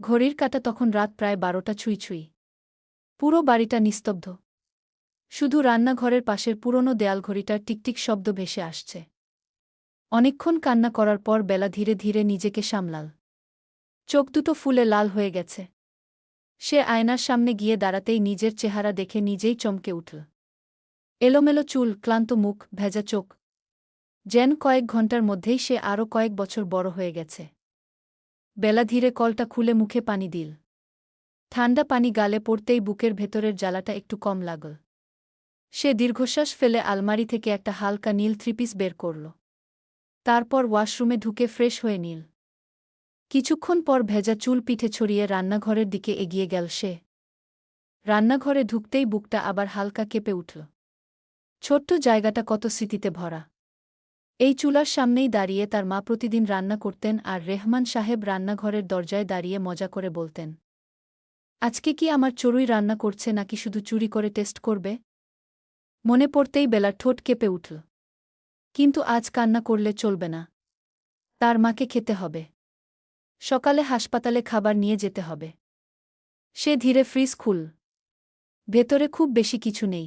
ঘড়ির কাঁটা তখন রাত প্রায় 12টা ছুঁই ছুঁই। পুরো বাড়িটা নিস্তব্ধ। শুধু রান্নাঘরের পাশের পুরনো দেয়ালঘড়িটার টিকটিক শব্দ ভেসে আসছে। অনেকক্ষণ কান্না করার পর বেলা ধীরে ধীরে নিজেকে সামলাল। চোখ দুটো ফুলে লাল হয়ে গেছে। সে আয়নার সামনে গিয়ে দাঁড়াতেই নিজের চেহারা দেখে নিজেই চমকে উঠল। এলোমেলো চুল, ক্লান্ত মুখ, ভেজা চোখ। যেন কয়েক ঘন্টার মধ্যেই সে আরও কয়েক বছর বড় হয়ে গেছে। বেলা ধীরে কলটা খুলে মুখে পানি দিল। ঠান্ডা পানি গালে পড়তেই বুকের ভেতরের জ্বালাটা একটু কম লাগল। সে দীর্ঘশ্বাস ফেলে আলমারি থেকে একটা হালকা নীল থ্রিপিস বের করল। তারপর ওয়াশরুমে ঢুকে ফ্রেশ হয়ে নিল। কিছুক্ষণ পর ভেজা চুল পিঠে ছড়িয়ে রান্নাঘরের দিকে এগিয়ে গেল সে। রান্নাঘরে ঢুকতেই বুকটা আবার হালকা কেঁপে উঠল। ছোট্ট জায়গাটা কত স্মৃতিতে ভরা। এই চুলার সামনেই দাঁড়িয়ে তার মা প্রতিদিন রান্না করতেন আর রেহমান সাহেব রান্নাঘরের দরজায় দাঁড়িয়ে মজা করে বলতেন, আজকে কি আমার চড়ুই রান্না করছে নাকি শুধু চুরি করে টেস্ট করবে? মনে পড়তেই বেলার ঠোঁট কেঁপে উঠল। কিন্তু আজ কান্না করলে চলবে না। তার মাকে খেতে হবে। সকালে হাসপাতালে খাবার নিয়ে যেতে হবে। সে ধীরে ফ্রিজ খুলল। ভেতরে খুব বেশি কিছু নেই।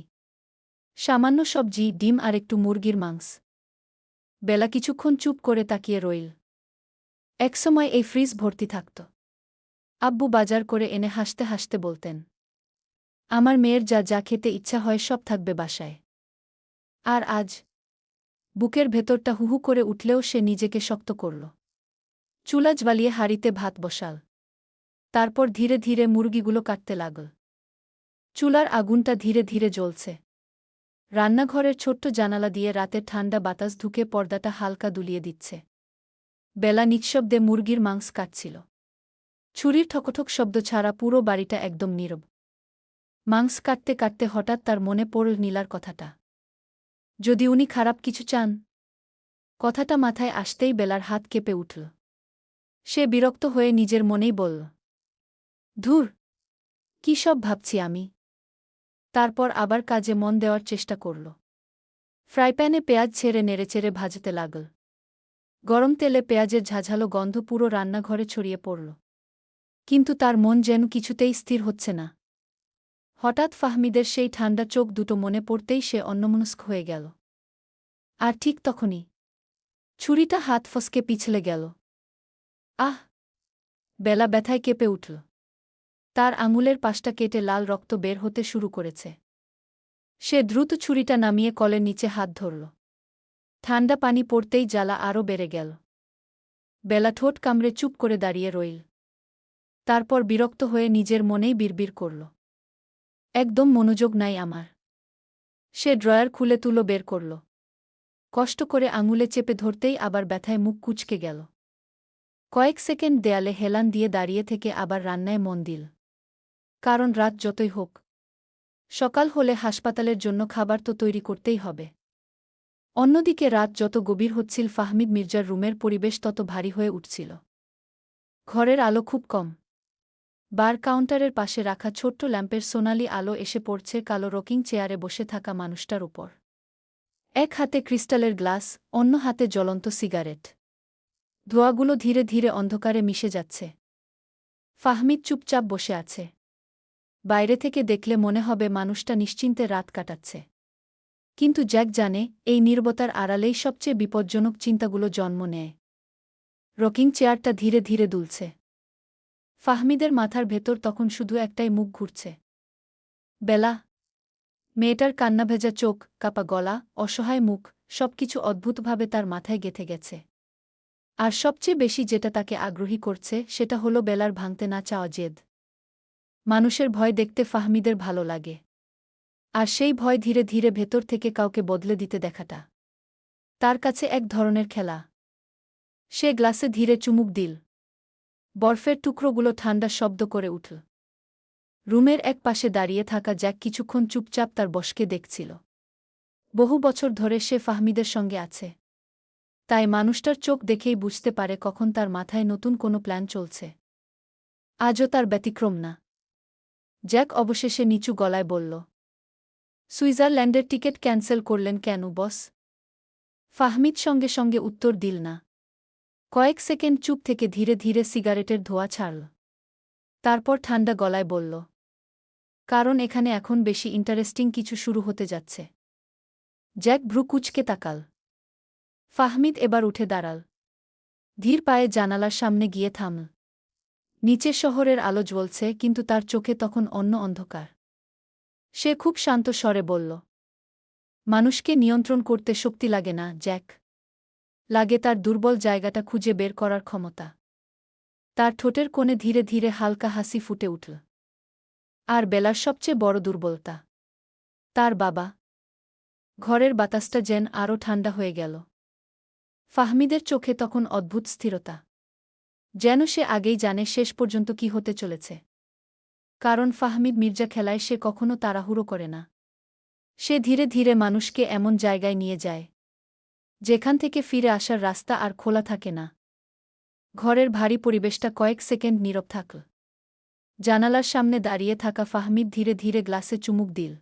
সামান্য সবজি, ডিম আর একটু মুরগির মাংস। বেলা কিছুক্ষণ চুপ করে তাকিয়ে রইল। একসময় এই ফ্রিজ ভর্তি থাকত। আব্বু বাজার করে এনে হাসতে হাসতে বলতেন, আমার মেয়ের যা যা খেতে ইচ্ছা হয় সব থাকবে বাসায়। আর আজ বুকের ভেতরটা হুহু করে উঠলেও সে নিজেকে শক্ত করল। চুলা জ্বালিয়ে হাঁড়িতে ভাত বসাল। তারপর ধীরে ধীরে মুরগিগুলো কাটতে লাগল। চুলার আগুনটা ধীরে ধীরে জ্বলছে। রান্নাঘরের ছোট্ট জানালা দিয়ে রাতের ঠান্ডা বাতাস ঢুকে পর্দাটা হালকা দুলিয়ে দিচ্ছে। বেলা নিঃশব্দে মুরগির মাংস কাটছিল। ছুরির ঠকঠক শব্দ ছাড়া পুরো বাড়িটা একদম নীরব। মাংস কাটতে কাটতে হঠাৎ তার মনে পড়ল নীলার কথাটা। যদি উনি খারাপ কিছু চান? কথাটা মাথায় আসতেই বেলার হাত কেঁপে উঠল। সে বিরক্ত হয়ে নিজের মনেই বলল, ধুর, কী সব ভাবছি আমি। তারপর আবার কাজে মন দেওয়ার চেষ্টা করল। ফ্রাইপ্যানে পেঁয়াজ ছেড়ে নেড়েচেড়ে ভাজতে লাগল। গরম তেলে পেঁয়াজের ঝাঝালো গন্ধ পুরো রান্নাঘরে ছড়িয়ে পড়ল। কিন্তু তার মন যেন কিছুতেই স্থির হচ্ছে না। হঠাৎ ফাহমিদের সেই ঠান্ডা চোখ দুটো মনে পড়তেই সে অন্যমনস্ক হয়ে গেল। আর ঠিক তখনই ছুরিটা হাত ফসকে পিছলে গেল। আহ! বেলা ব্যথায় কেঁপে উঠল। তার আঙুলের পাশটা কেটে লাল রক্ত বের হতে শুরু করেছে। সে দ্রুত ছুরিটা নামিয়ে কলের নিচে হাত ধরল। ঠান্ডা পানি পড়তেই জ্বালা আরও বেড়ে গেল। বেলা ঠোঁট কামড়ে চুপ করে দাঁড়িয়ে রইল। তারপর বিরক্ত হয়ে নিজের মনেই বিড়বিড় করল, একদম মনোযোগ নাই আমার। সে ড্রয়ার খুলে তুলো বের করল। কষ্ট করে আঙুলে চেপে ধরতেই আবার ব্যথায় মুখ কুঁচকে গেল। কয়েক সেকেন্ড দেয়ালে হেলান দিয়ে দাঁড়িয়ে থেকে আবার রান্নায় মন দিল। কারণ রাত যতই হোক, সকাল হলে হাসপাতালের জন্য খাবার তো তৈরি করতেই হবে। অন্যদিকে রাত যত গভীর হচ্ছিল ফাহমিদ মির্জার রুমের পরিবেশ তত ভারী হয়ে উঠছিল। ঘরের আলো খুব কম। বার কাউন্টারের পাশে রাখা ছোট্ট ল্যাম্পের সোনালি আলো এসে পড়ছে কালো রকিং চেয়ারে বসে থাকা মানুষটার উপর। এক হাতে ক্রিস্টালের গ্লাস, অন্য হাতে জ্বলন্ত সিগারেট। ধোঁয়াগুলো ধীরে ধীরে অন্ধকারে মিশে যাচ্ছে। ফাহমিদ চুপচাপ বসে আছে। বাইরে থেকে দেখলে মনে হবে মানুষটা নিশ্চিন্তে রাত কাটাচ্ছে। কিন্তু জ্যাক জানে, এই নীরবতার আড়ালেই সবচেয়ে বিপজ্জনক চিন্তাগুলো জন্ম নেয়। রকিং চেয়ারটা ধীরে ধীরে দুলছে। ফাহমিদের মাথার ভেতর তখন শুধু একটাই মুখ ঘুরছে। বেলা। মেয়েটার কান্নাভেজা চোখ, কাপা গলা, অসহায় মুখ, সবকিছু অদ্ভুতভাবে তার মাথায় গেঁথে গেছে। আর সবচেয়ে বেশি যেটা তাকে আগ্রহী করছে সেটা হলো বেলার ভাঙতে না চাওয়া জেদ। মানুষের ভয় দেখতে ফাহমিদের ভালো লাগে। আর সেই ভয় ধীরে ধীরে ভেতর থেকে কাউকে বদলে দিতে দেখাটা তার কাছে এক ধরনের খেলা। সে গ্লাসে ধীরে চুমুক দিল। বরফের টুকরোগুলো ঠান্ডা শব্দ করে উঠল। রুমের এক পাশে দাঁড়িয়ে থাকা জ্যাক কিছুক্ষণ চুপচাপ তার বসকে দেখছিল। বহু বছর ধরে সে ফাহমিদের সঙ্গে আছে। তাই মানুষটার চোখ দেখেই বুঝতে পারে কখন তার মাথায় নতুন কোনো প্ল্যান চলছে। আজও তার ব্যতিক্রম না। জ্যাক অবশেষে নিচু গলায় বলল, সুইজারল্যান্ডের টিকিট ক্যান্সেল করলেন কেন বস? ফাহমিদ সঙ্গে সঙ্গে উত্তর দিল না। কয়েক সেকেন্ড চুপ থেকে ধীরে ধীরে সিগারেটের ধোঁয়া ছাড়ল। তারপর ঠান্ডা গলায় বলল, কারণ এখানে এখন বেশি ইন্টারেস্টিং কিছু শুরু হতে যাচ্ছে। জ্যাক ভ্রু কুঁচকে তাকাল। ফাহমিদ এবার উঠে দাঁড়াল। ধীর পায়ে জানালার সামনে গিয়ে থামল। নিচে শহরের আলো জ্বলছে, কিন্তু তার চোখে তখন অন্য অন্ধকার। সে খুব শান্ত স্বরে বলল, মানুষকে নিয়ন্ত্রণ করতে শক্তি লাগে না, জ্যাক। লাগে তার দুর্বল জায়গাটা খুঁজে বের করার ক্ষমতা। তার ঠোঁটের কোণে ধীরে ধীরে হালকা হাসি ফুটে উঠল। আর বেলার সবচেয়ে বড় দুর্বলতা, তার বাবা। ঘরের বাতাসটা যেন আরও ঠান্ডা হয়ে গেল। ফাহমিদের চোখে তখন অদ্ভুত স্থিরতা। যেন সে আগেই জানে শেষ পর্যন্ত কি হতে চলেছে। কারণ ফাহমিদ মির্জা খেলায় সে কখনো তাড়াহুড়ো করে না। সে ধীরে ধীরে মানুষকে এমন জায়গায় নিয়ে যায় যেখান থেকে ফিরে আসার রাস্তা আর খোলা থাকে না। ঘরের ভারী পরিবেশটা কয়েক সেকেন্ড নীরব থাকল। জানালার সামনে দাঁড়িয়ে থাকা ফাহমিদ ধীরে ধীরে গ্লাসে চুমুক দিল।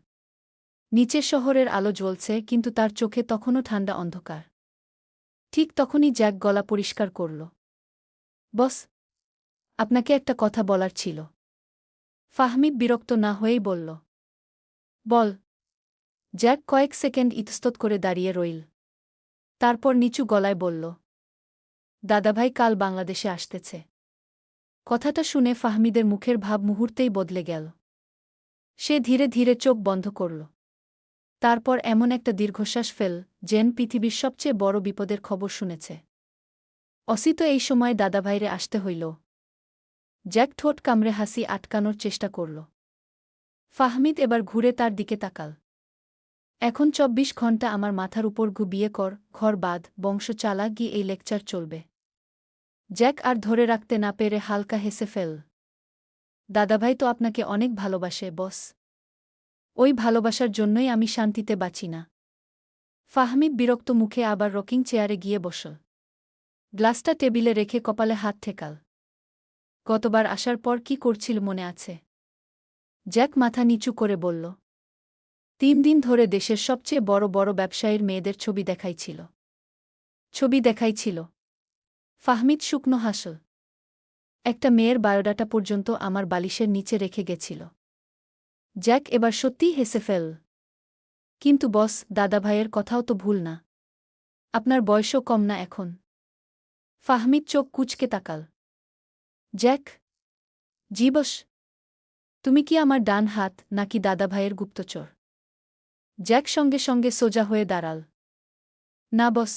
নিচে শহরের আলো জ্বলছে, কিন্তু তার চোখে তখনও ঠান্ডা অন্ধকার। ঠিক তখনই জ্যাক গলা পরিষ্কার করল, বস, আপনাকে একটা কথা বলার ছিল। ফাহমিদ বিরক্ত না হয়েই বলল, বল। জ্যাক কয়েক সেকেন্ড ইতস্তত করে দাঁড়িয়ে রইল। তারপর নিচু গলায় বলল, দাদাভাই কাল বাংলাদেশে আসতেছে। কথাটা শুনে ফাহমিদের মুখের ভাব মুহূর্তেই বদলে গেল। সে ধীরে ধীরে চোখ বন্ধ করল। তারপর এমন একটা দীর্ঘশ্বাস ফেল, যেন পৃথিবীর সবচেয়ে বড় বিপদের খবর শুনেছে। অসিত এই সময় দাদাভাইরে আসতে হইল। জ্যাক ঠোঁট কামড়ে হাসি আটকানোর চেষ্টা করল। ফাহমিদ এবার ঘুরে তার দিকে তাকাল। এখন ২৪ ঘণ্টা আমার মাথার উপর বিয়ে কর, ঘর বাঁধ, বংশ চালা, গিয়ে এই লেকচার চলবে। জ্যাক আর ধরে রাখতে না পেরে হালকা হেসে ফেল। দাদাভাই তো আপনাকে অনেক ভালোবাসে, বস। ওই ভালোবাসার জন্যই আমি শান্তিতে বাঁচি না। ফাহমিদ বিরক্ত মুখে আবার রকিং চেয়ারে গিয়ে বসল। গ্লাসটা টেবিলে রেখে কপালে হাত ঠেকাল। গতবার আসার পর কি করছিল মনে আছে? জ্যাক মাথা নিচু করে বলল, ৩ দিন ধরে দেশের সবচেয়ে বড় বড় ব্যবসায়ীর মেয়েদের ছবি দেখাইছিল। ফাহমিদ শুকনো হাসল। একটা মেয়ের বায়োডাটা পর্যন্ত আমার বালিশের নিচে রেখে গেছিল। জ্যাক এবার সত্যিই হেসে ফেল। কিন্তু বস, দাদাভাইয়ের কথাও তো ভুল না। আপনার বয়সও কম না এখন। ফাহমিদ চোখ কুঁচকে তাকাল। জ্যাক, জি বস। তুমি কি আমার ডান হাত নাকি দাদাভাইয়ের গুপ্তচর? জ্যাক সঙ্গে সঙ্গে সোজা হয়ে দাঁড়াল। না বস,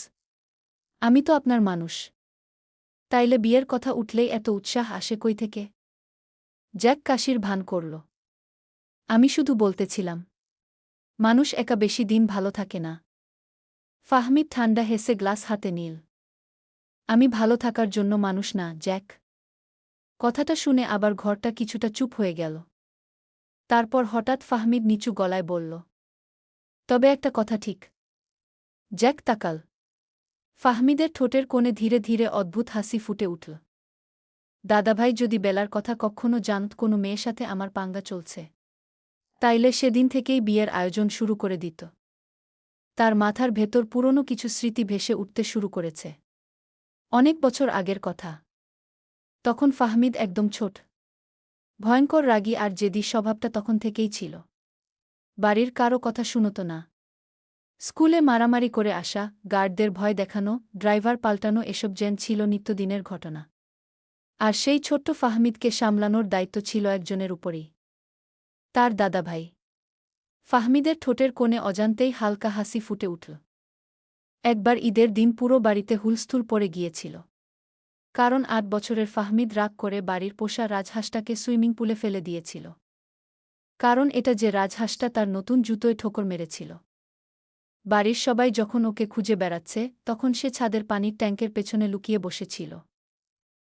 আমি তো আপনার মানুষ। তাইলে বিয়ের কথা উঠলেই এত উৎসাহ আসে কই থেকে? জ্যাক কাশির ভান করল। আমি শুধু বলতেছিলাম, মানুষ একা বেশি দিন ভালো থাকে না। ফাহমিদ ঠান্ডা হেসে গ্লাস হাতে নিল। আমি ভালো থাকার জন্য মানুষ না, জ্যাক। কথাটা শুনে আবার ঘরটা কিছুটা চুপ হয়ে গেল। তারপর হঠাৎ ফাহমিদ নিচু গলায় বলল, তবে একটা কথা ঠিক। জ্যাক তাকাল। ফাহমিদের ঠোঁটের কোণে ধীরে ধীরে অদ্ভুত হাসি ফুটে উঠল। দাদাভাই যদি বেলার কথা কখনো জানত কোনো মেয়ের সাথে আমার পাঙ্গা চলছে, তাইলে সেদিন থেকেই বিয়ের আয়োজন শুরু করে দিত। তার মাথার ভেতর পুরনো কিছু স্মৃতি ভেসে উঠতে শুরু করেছে। অনেক বছর আগের কথা। তখন ফাহমিদ একদম ছোট। ভয়ঙ্কর রাগী আর জেদি স্বভাবটা তখন থেকেই ছিল। বাড়ির কারও কথা শুনত না। স্কুলে মারামারি করে আসা, গার্ডদের ভয় দেখানো, ড্রাইভার পাল্টানো, এসব যেন ছিল নিত্যদিনের ঘটনা। আর সেই ছোট্ট ফাহমিদকে সামলানোর দায়িত্ব ছিল একজনের উপরই, তার দাদাভাই। ফাহমিদের ঠোঁটের কোণে অজান্তেই হালকা হাসি ফুটে উঠল। একবার ঈদের দিন পুরো বাড়িতে হুলস্থুল পড়ে গিয়েছিল। কারণ ৮ বছরের ফাহমিদ রাগ করে বাড়ির পোষা রাজহাঁসটাকে সুইমিং পুলে ফেলে দিয়েছিল। কারণ এটা যে রাজহাঁসটা তার নতুন জুতোয় ঠোকর মেরেছিল। বাড়ির সবাই যখন ওকে খুঁজে বেড়াচ্ছে, তখন সে ছাদের পানির ট্যাঙ্কের পেছনে লুকিয়ে বসেছিল,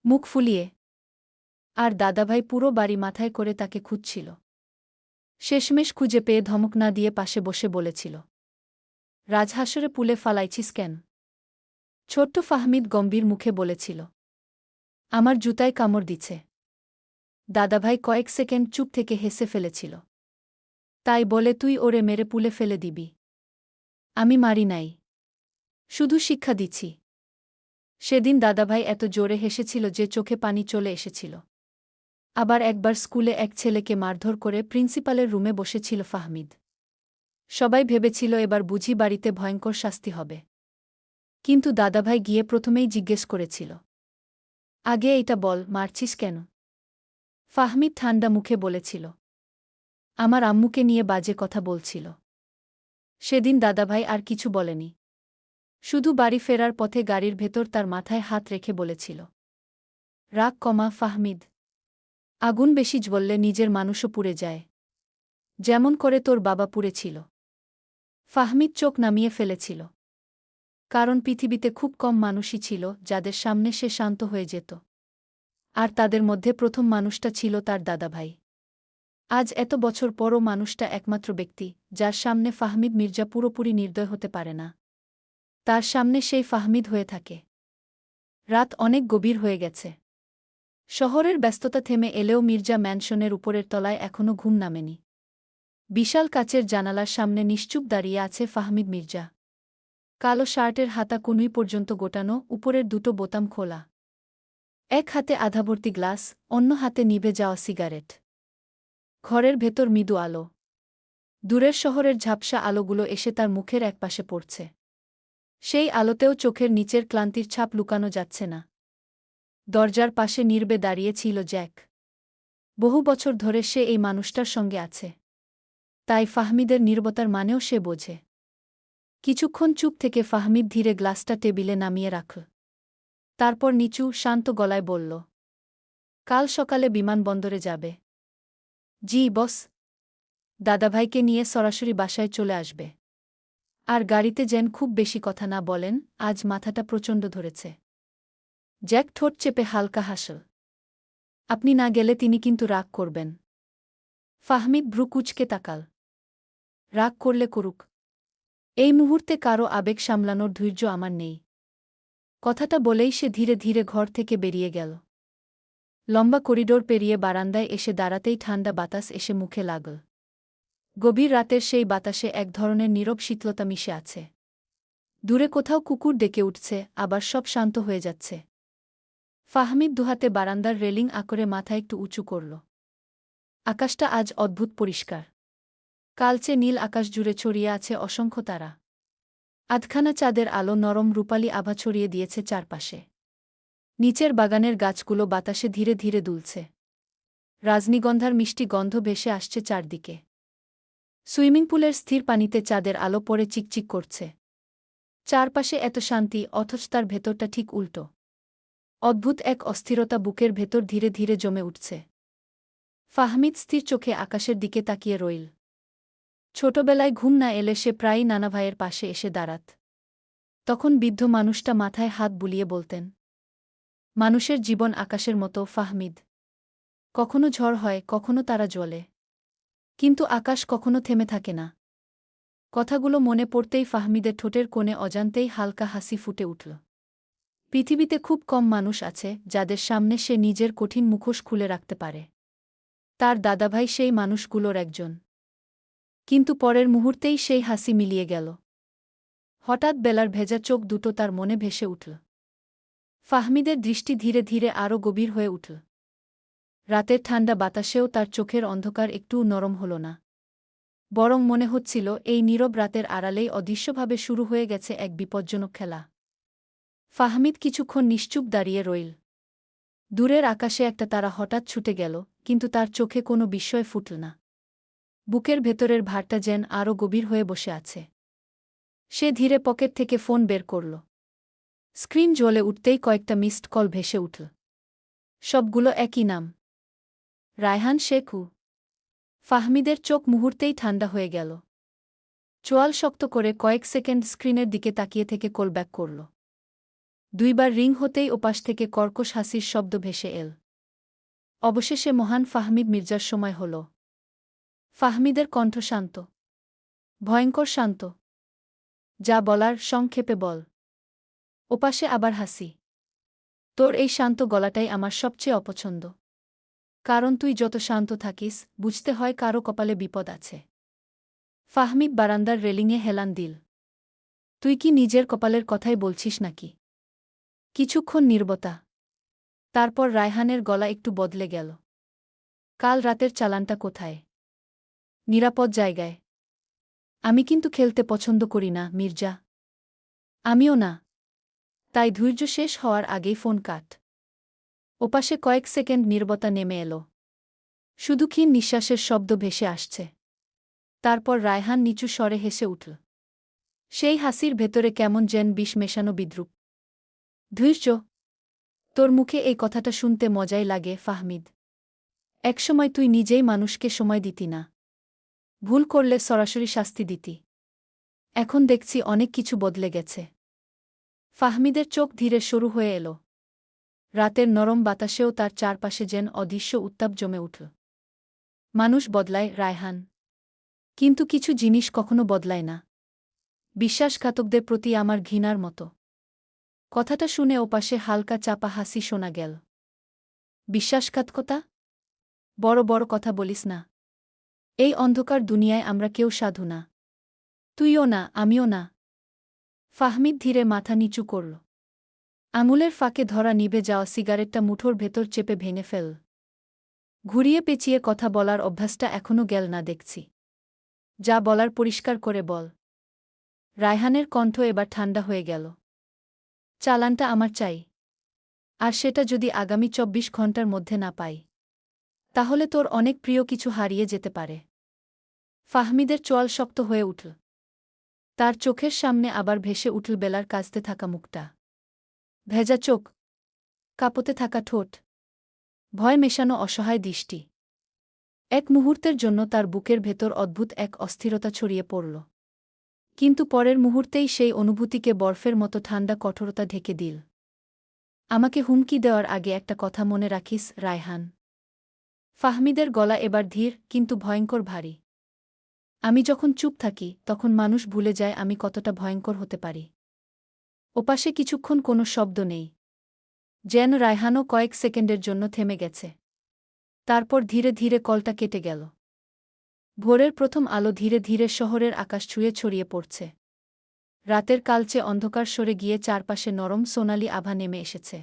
মুখ ফুলিয়ে। আর দাদাভাই পুরো বাড়ি মাথায় করে তাকে খুঁজছিল। শেষমেশ খুঁজে পেয়ে ধমক না দিয়ে পাশে বসে বলেছিল, রাজহাঁসরে পুলে ফালাইছিস কেন? ছোট্ট ফাহমিদ গম্ভীর মুখে বলেছিল, আমার জুতায় কামড় দিছে। দাদাভাই কয়েক সেকেন্ড চুপ থেকে হেসে ফেলেছিল। তাই বলে তুই ওরে মেরে পুলে ফেলে দিবি? আমি মারি নাই, শুধু শিক্ষা দিচ্ছি। সেদিন দাদাভাই এত জোরে হেসেছিল যে চোখে পানি চলে এসেছিল। আবার একবার স্কুলে এক ছেলেকে মারধর করে প্রিন্সিপালের রুমে বসেছিল ফাহমিদ। সবাই ভেবেছিল এবার বুঝি বাড়িতে ভয়ঙ্কর শাস্তি হবে। কিন্তু দাদাভাই গিয়ে প্রথমেই জিজ্ঞেস করেছিল, আগে এইটা বল, মারছিস কেন? ফাহমিদ ঠান্ডা মুখে বলেছিল, আমার আম্মুকে নিয়ে বাজে কথা বলছিল। সেদিন দাদাভাই আর কিছু বলেনি। শুধু বাড়ি ফেরার পথে গাড়ির ভেতর তার মাথায় হাত রেখে বলেছিল, রাগ কমা ফাহমিদ। আগুন বেশি জ্বললে নিজের মানুষও পুড়ে যায়, যেমন করে তোর বাবা পুড়েছিল। ফাহমিদ চোখ নামিয়ে ফেলেছিল। কারণ পৃথিবীতে খুব কম মানুষই ছিল যাদের সামনে সে শান্ত হয়ে যেত। আর তাদের মধ্যে প্রথম মানুষটা ছিল তার দাদাভাই। আজ এত বছর পরও মানুষটা একমাত্র ব্যক্তি যার সামনে ফাহমিদ মির্জা পুরোপুরি নির্দয় হতে পারে না। তার সামনে সেই ফাহমিদ হয়ে থাকে। রাত অনেক গভীর হয়ে গেছে। শহরের ব্যস্ততা থেমে এলেও মির্জা ম্যানশনের উপরের তলায় এখনও ঘুম নামেনি। বিশাল কাচের জানালার সামনে নিশ্চুপ দাঁড়িয়ে আছে ফাহমিদ মির্জা। কালো শার্টের হাতা কনুই পর্যন্ত গোটানো, উপরের দুটো বোতাম খোলা। এক হাতে আধাভর্তি গ্লাস, অন্য হাতে নিভে যাওয়া সিগারেট। ঘরের ভেতর মৃদু আলো। দূরের শহরের ঝাপসা আলোগুলো এসে তার মুখের একপাশে পড়ছে। সেই আলোতেও চোখের নিচের ক্লান্তির ছাপ লুকানো যাচ্ছে না। দরজার পাশে নীরবে দাঁড়িয়ে ছিল জ্যাক। বহু বছর ধরে সে এই মানুষটার সঙ্গে আছে। তাই ফাহমিদের নীরবতার মানেও সে বোঝে। কিছুক্ষণ চুপ থেকে ফাহমিদ ধীরে গ্লাসটা টেবিলে নামিয়ে রাখল। তারপর নিচু, শান্ত গলায় বলল, কাল সকালে বিমানবন্দরে যাবে? জি বস। দাদাভাইকে নিয়ে সরাসরি বাসায় চলে আসবে। আর গাড়িতে যেন খুব বেশি কথা না বলেন, আজ মাথাটা প্রচণ্ড ধরেছে। জ্যাক ঠোঁট চেপে হালকা হাসল। আপনি না গেলে তিনি কিন্তু রাগ করবেন। ফাহমিদ ভ্রু কুঁচকে তাকাল। রাগ করলে করুক। এই মুহূর্তে কারও আবেগ সামলানোর ধৈর্য আমার নেই। কথাটা বলেই সে ধীরে ধীরে ঘর থেকে বেরিয়ে গেল। লম্বা করিডোর পেরিয়ে বারান্দায় এসে দাঁড়াতেই ঠান্ডা বাতাস এসে মুখে লাগল। গভীর রাতের সেই বাতাসে এক ধরনের নীরব শীতলতা মিশে আছে। দূরে কোথাও কুকুর ডেকে উঠছে, আবার সব শান্ত হয়ে যাচ্ছে। ফাহমিদ দুহাতে বারান্দার রেলিং আকরে মাথা একটু উঁচু করল। আকাশটা আজ অদ্ভুত পরিষ্কার। কালচে নীল আকাশ জুড়ে ছড়িয়ে আছে অসংখ্য তারা। আধখানা চাঁদের আলো নরম রূপালি আভা ছড়িয়ে দিয়েছে চারপাশে। নিচের বাগানের গাছগুলো বাতাসে ধীরে ধীরে দুলছে। রজনীগন্ধার মিষ্টি গন্ধ ভেসে আসছে চারদিকে। সুইমিং পুলের স্থির পানিতে চাঁদের আলো পড়ে চিকচিক করছে। চারপাশে এত শান্তি, অথচ তার ভেতরটা ঠিক উল্টো। অদ্ভুত এক অস্থিরতা বুকের ভেতর ধীরে ধীরে জমে উঠছে। ফাহমিদ স্থির চোখে আকাশের দিকে তাকিয়ে রইল। ছোটবেলায় ঘুম না এলে সে প্রায়ই নানা ভাইয়ের পাশে এসে দাঁড়াত। তখন বৃদ্ধ মানুষটা মাথায় হাত বুলিয়ে বলতেন, মানুষের জীবন আকাশের মতো ফাহমিদ। কখনো ঝড় হয়, কখনো তারা জ্বলে, কিন্তু আকাশ কখনো থেমে থাকে না। কথাগুলো মনে পড়তেই ফাহমিদের ঠোঁটের কোণে অজান্তেই হালকা হাসি ফুটে উঠল। পৃথিবীতে খুব কম মানুষ আছে যাদের সামনে সে নিজের কঠিন মুখোশ খুলে রাখতে পারে। তার দাদাভাই সেই মানুষগুলোর একজন। কিন্তু পরের মুহূর্তেই সেই হাসি মিলিয়ে গেল। হঠাৎ বেলার ভেজা চোখ দুটো তার মনে ভেসে উঠল। ফাহমিদের দৃষ্টি ধীরে ধীরে আরও গভীর হয়ে উঠল। রাতের ঠান্ডা বাতাসেও তার চোখের অন্ধকার একটুও নরম হল না। বরং মনে হচ্ছিল এই নীরব রাতের আড়ালেই অদৃশ্যভাবে শুরু হয়ে গেছে এক বিপজ্জনক খেলা। ফাহমিদ কিছুক্ষণ নিশ্চুপ দাঁড়িয়ে রইল। দূরের আকাশে একটা তারা হঠাৎ ছুটে গেল, কিন্তু তার চোখে কোনো বিস্ময় ফুটল না। বুকের ভেতরের ভারটা যেন আরও গভীর হয়ে বসে আছে। সে ধীরে পকেট থেকে ফোন বের করল। স্ক্রিন জ্বলে উঠতেই কয়েকটা মিসড কল ভেসে উঠল। সবগুলো একই নাম, রায়হান শেখু। ফাহমিদের চোখ মুহূর্তেই ঠান্ডা হয়ে গেল। চোয়াল শক্ত করে কয়েক সেকেন্ড স্ক্রিনের দিকে তাকিয়ে থেকে কল ব্যাক করল। দুইবার রিং হতেই ওপাশ থেকে কর্কশ হাসির শব্দ ভেসে এল। অবশেষে মহান ফাহমিদ মির্জার সময় হল। ফাহমিদের কণ্ঠ শান্ত, ভয়ঙ্কর শান্ত। যা বলার সংক্ষেপে বল। ওপাশে আবার হাসি। তোর এই শান্ত গলাটাই আমার সবচেয়ে অপছন্দ। কারণ তুই যত শান্ত থাকিস, বুঝতে হয় কারো কপালে বিপদ আছে। ফাহমিদ বারান্দার রেলিংয়ে হেলান দিল। তুই কি নিজের কপালের কথাই বলছিস নাকি? কিছুক্ষণ নীরবতা। তারপর রায়হানের গলা একটু বদলে গেল। কাল রাতের চালানটা কোথায়? নিরাপদ জায়গায়। আমি কিন্তু খেলতে পছন্দ করি না, মির্জা। আমিও না। তাই ধৈর্য শেষ হওয়ার আগেই ফোন কাট। ওপাশে কয়েক সেকেন্ড নীরবতা নেমে এলো। শুধু ক্ষীণ নিঃশ্বাসের শব্দ ভেসে আসছে। তারপর রায়হান নিচু স্বরে হেসে উঠল। সেই হাসির ভেতরে কেমন যেন বিষ মেশানো বিদ্রুপ। ধৈর্য? তোর মুখে এই কথাটা শুনতে মজাই লাগে, ফাহমিদ। একসময় তুই নিজেই মানুষকে সময় দিতি না। ভুল করলে সরাসরি শাস্তি দিতি। এখন দেখছি অনেক কিছু বদলে গেছে। ফাহমিদের চোখ ধীরে সরু হয়ে এল। রাতের নরম বাতাসেও তার চারপাশে যেন অদৃশ্য উত্তাপ জমে উঠল। মানুষ বদলায়, রায়হান। কিন্তু কিছু জিনিস কখনো বদলায় না। বিশ্বাসঘাতকদের প্রতি আমার ঘৃণার মতো। কথাটা শুনে ওপাশে হালকা চাপা হাসি শোনা গেল। বিশ্বাসঘাতকতা? বড় বড় কথা বলিস না। এই অন্ধকার দুনিয়ায় আমরা কেউ সাধু না। তুইও না, আমিও না। ফাহমিদ ধীরে মাথা নিচু করল। আঙুলের ফাঁকে ধরা নিভে যাওয়া সিগারেটটা মুঠোর ভেতর চেপে ভেঙে ফেল। ঘুরিয়ে পেঁচিয়ে কথা বলার অভ্যাসটা এখনও গেল না দেখছি। যা বলার পরিষ্কার করে বল। রায়হানের কণ্ঠ এবার ঠান্ডা হয়ে গেল। চালানটা আমার চাই। আর সেটা যদি আগামী ২৪ ঘণ্টার মধ্যে না পাই, তাহলে তোর অনেক প্রিয় কিছু হারিয়ে যেতে পারে। ফাহমিদের চোয়াল শক্ত হয়ে উঠল। তার চোখের সামনে আবার ভেসে উঠল বেলার কাজতে থাকা মুখটা। ভেজা চোখ, কাঁপতে থাকা ঠোঁট, ভয় মেশানো অসহায় দৃষ্টি। এক মুহূর্তের জন্য তার বুকের ভেতর অদ্ভুত এক অস্থিরতা ছড়িয়ে পড়ল। কিন্তু পরের মুহূর্তেই সেই অনুভূতিকে বরফের মতো ঠান্ডা কঠোরতা ঢেকে দিল। আমাকে হুমকি দেওয়ার আগে একটা কথা মনে রাখিস, রায়হান। ফাহমিদের গলা এবার ধীর কিন্তু ভয়ঙ্কর ভারী। আমি যখন চুপ থাকি তখন মানুষ ভুলে যায় আমি কতটা ভয়ঙ্কর হতে পারি। ওপাশে কিছুক্ষণ কোনো শব্দ নেই। যেন রায়হানও কয়েক সেকেন্ডের জন্য থেমে গেছে। তারপর ধীরে ধীরে কলটা কেটে গেল। ভোরের প্রথম আলো ধীরে ধীরে শহরের আকাশ ছুঁয়ে ছড়িয়ে পড়ছে। রাতের কালচে অন্ধকার সরে গিয়ে চারপাশে নরম সোনালি আভা নেমে এসেছে।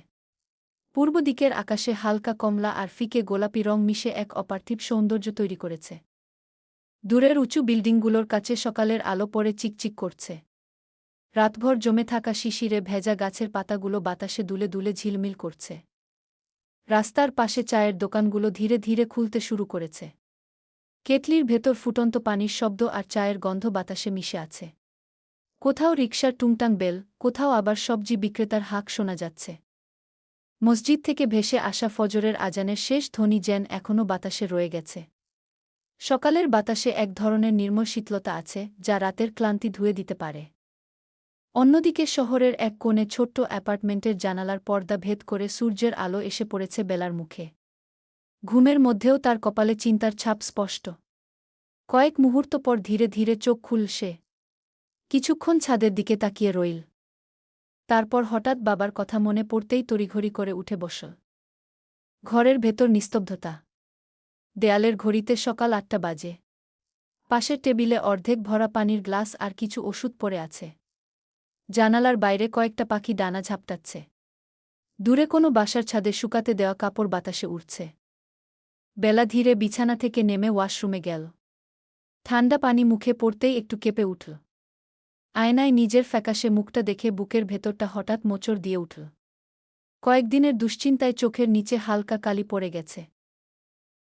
পূর্ব দিকের আকাশে হালকা কমলা আর ফিকে গোলাপি রং মিশে এক অপার্থিব সৌন্দর্য তৈরি করেছে। দূরের উঁচু বিল্ডিংগুলোর কাছে সকালের আলো পড়ে চিকচিক করছে। রাতভর জমে থাকা শিশিরে ভেজা গাছের পাতাগুলো বাতাসে দুলে দুলে ঝিলমিল করছে। রাস্তার পাশে চায়ের দোকানগুলো ধীরে ধীরে খুলতে শুরু করেছে। কেটলির ভেতর ফুটন্ত পানির শব্দ আর চায়ের গন্ধ বাতাসে মিশে আছে। কোথাও রিকশার টুংটাং বেল, কোথাও আবার সবজি বিক্রেতার হাঁক শোনা যাচ্ছে। মসজিদ থেকে ভেসে আসা ফজরের আজানের শেষ ধ্বনি যেন এখনও বাতাসে রয়ে গেছে। সকালের বাতাসে এক ধরনের নির্মল শীতলতা আছে যা রাতের ক্লান্তি ধুয়ে দিতে পারে। অন্যদিকে শহরের এক কোণে ছোট্ট অ্যাপার্টমেন্টের জানালার পর্দা ভেদ করে সূর্যের আলো এসে পড়েছে বেলার মুখে। ঘুমের মধ্যেও তার কপালে চিন্তার ছাপ স্পষ্ট। কয়েক মুহূর্ত পর ধীরে ধীরে চোখ খুলল সে। কিছুক্ষণ ছাদের দিকে তাকিয়ে রইল। তারপর হঠাৎ বাবার কথা মনে পড়তেই তড়িঘড়ি করে উঠে বসল। ঘরের ভেতর নিস্তব্ধতা। দেয়ালের ঘড়িতে সকাল ৮টা বাজে। পাশের টেবিলে অর্ধেক ভরা পানির গ্লাস আর কিছু ওষুধ পড়ে আছে। জানালার বাইরে কয়েকটা পাখি ডানা ঝাপটাচ্ছে। দূরে কোনো বাসার ছাদে শুকাতে দেওয়া কাপড় বাতাসে উড়ছে। বেলা ধীরে বিছানা থেকে নেমে ওয়াশরুমে গেল। ঠান্ডা পানি মুখে পড়তেই একটু কেঁপে উঠল। আয়নায় নিজের ফ্যাকাশে মুখটা দেখে বুকের ভেতরটা হঠাৎ মোচড় দিয়ে উঠল। কয়েকদিনের দুশ্চিন্তায় চোখের নিচে হালকা কালি পড়ে গেছে।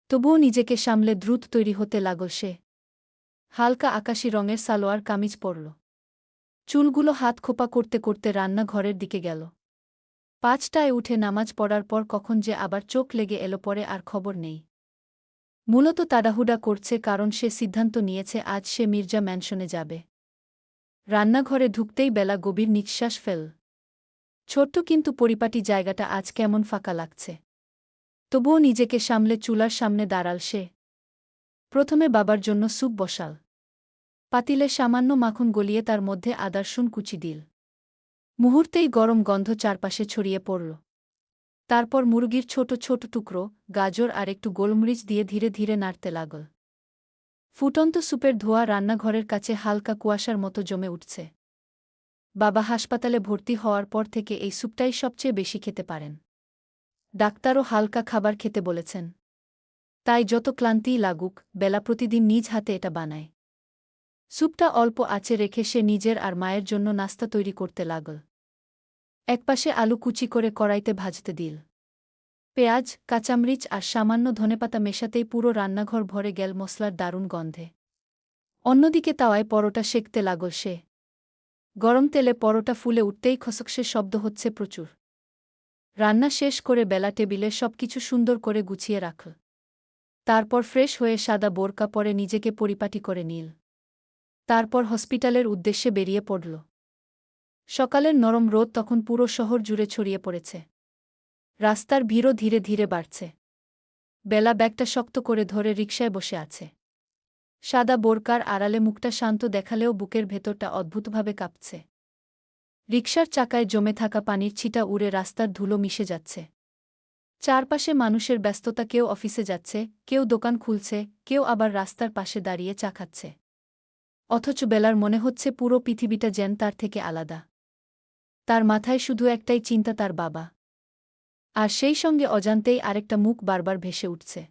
তবুও নিজেকে সামলে দ্রুত তৈরি হতে লাগল সে। হালকা আকাশি রঙের সালোয়ার কামিজ পরল। চুলগুলো হাত খোপা করতে করতে রান্নাঘরের দিকে গেল। ৫টায় উঠে নামাজ পড়ার পর কখন যে আবার চোখ লেগে এলো পরে আর খবর নেই। মূলত তাড়াহুড়া করছে কারণ সে সিদ্ধান্ত নিয়েছে আজ সে মির্জা ম্যানশনে যাবে। রান্নাঘরে ঢুকতেই বেলা গভীর নিঃশ্বাস ফেল। ছোট্ট কিন্তু পরিপাটি জায়গাটা আজ কেমন ফাঁকা লাগছে। তবুও নিজেকে সামলে চুলার সামনে দাঁড়াল সে। প্রথমে বাবার জন্য স্যুপ বসাল। পাতিলে সামান্য মাখন গলিয়ে তার মধ্যে আদার রসুন কুচি দিল। মুহূর্তেই গরম গন্ধ চারপাশে ছড়িয়ে পড়ল। তারপর মুরগির ছোট ছোট টুকরো, গাজর আর একটু গোলমরিচ দিয়ে ধীরে ধীরে নাড়তে লাগল। ফুটন্ত স্যুপের ধোঁয়া রান্নাঘরের কাছে হালকা কুয়াশার মতো জমে উঠছে। বাবা হাসপাতালে ভর্তি হওয়ার পর থেকে এই স্যুপটাই সবচেয়ে বেশি খেতে পারেন। ডাক্তারও হালকা খাবার খেতে বলেছেন। তাই যত ক্লান্তিই লাগুক বেলা প্রতিদিন নিজ হাতে এটা বানায়। স্যুপটা অল্প আঁচে রেখে সে নিজের আর মায়ের জন্য নাস্তা তৈরি করতে লাগল। একপাশে আলু কুচি করে কড়াইতে ভাজতে দিল। পেঁয়াজ, কাঁচামরিচ আর সামান্য ধনেপাতা মেশাতেই পুরো রান্নাঘর ভরে গেল মশলার দারুণ গন্ধে। অন্যদিকে তাওয়ায় পরোটা সেঁকতে লাগল সে। গরম তেলে পরোটা ফুলে উঠতেই খসখসে শব্দ হচ্ছে প্রচুর। রান্না শেষ করে বেলা টেবিলে সবকিছু সুন্দর করে গুছিয়ে রাখল। তারপর ফ্রেশ হয়ে সাদা বোরকা পরে নিজেকে পরিপাটি করে নিল। তারপর হসপিটালের উদ্দেশ্যে বেরিয়ে পড়ল। সকালের নরম রোদ তখন পুরো শহর জুড়ে ছড়িয়ে পড়েছে। রাস্তার ভিড়ও ধীরে ধীরে বাড়ছে। বেলা ব্যাগটা শক্ত করে ধরে রিকশায় বসে আছে। সাদা বোরকার আড়ালে মুখটা শান্ত দেখালেও বুকের ভেতরটা অদ্ভুতভাবে কাঁপছে। রিকশার চাকায় জমে থাকা পানির ছিটা উড়ে রাস্তার ধুলো মিশে যাচ্ছে। চারপাশে মানুষের ব্যস্ততা, কেউ অফিসে যাচ্ছে, কেউ দোকান খুলছে, কেউ আবার রাস্তার পাশে দাঁড়িয়ে চা খাচ্ছে। অথচ বেলার মনে হচ্ছে পুরো পৃথিবীটা যেন তার থেকে আলাদা। তার মাথায় শুধু একটাই চিন্তা, তার বাবা। আর সেই সঙ্গে অজান্তেই আরেকটা মুখ বারবার ভেসে উঠছে,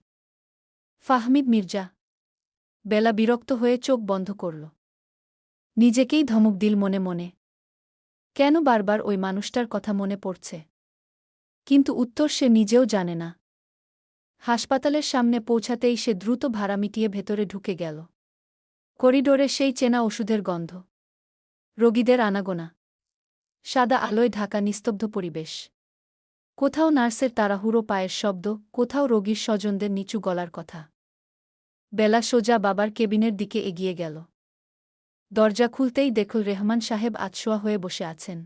ফাহমিদ মির্জা। বেলা বিরক্ত হয়ে চোখ বন্ধ করল। নিজেকেই ধমক দিল মনে মনে। কেন বারবার ওই মানুষটার কথা মনে পড়ছে? কিন্তু উত্তর সে নিজেও জানে না। হাসপাতালের সামনে পৌঁছাতেই সে দ্রুত ভাড়া মিটিয়ে ভেতরে ঢুকে গেল। করিডোরে সেই চেনা ওষুধের গন্ধ, রোগীদের আনাগোনা, সাদা আলোয় ঢাকা নিস্তব্ধ পরিবেশ। কোথাও নার্সের তাড়াহুড়ো পায়ের শব্দ, কোথাও রোগীর স্বজনদের নিচু গলার কথা। বেলা সোজা বাবার কেবিনের দিকে এগিয়ে গেল। দরজা খুলতেই দেখল রেহমান সাহেব আতশোয়া হয়ে বসে আছেন।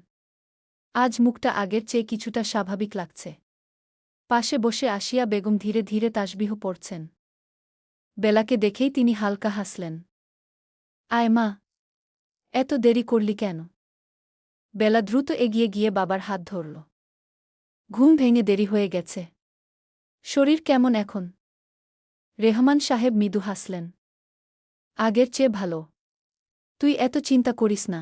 আজ মুখটা আগের চেয়ে কিছুটা স্বাভাবিক লাগছে। পাশে বসে আসিয়া বেগম ধীরে ধীরে তাসবিহ পড়ছেন। বেলাকে দেখেই তিনি হালকা হাসলেন। আয় মা, এত দেরি করলি কেন? বেলা দ্রুত এগিয়ে গিয়ে বাবার হাত ধরল। ঘুম ভেঙে দেরি হয়ে গেছে। শরীর কেমন এখন? রেহমান সাহেব মৃদু হাসলেন। আগের চেয়ে ভালো। তুই এত চিন্তা করিস না।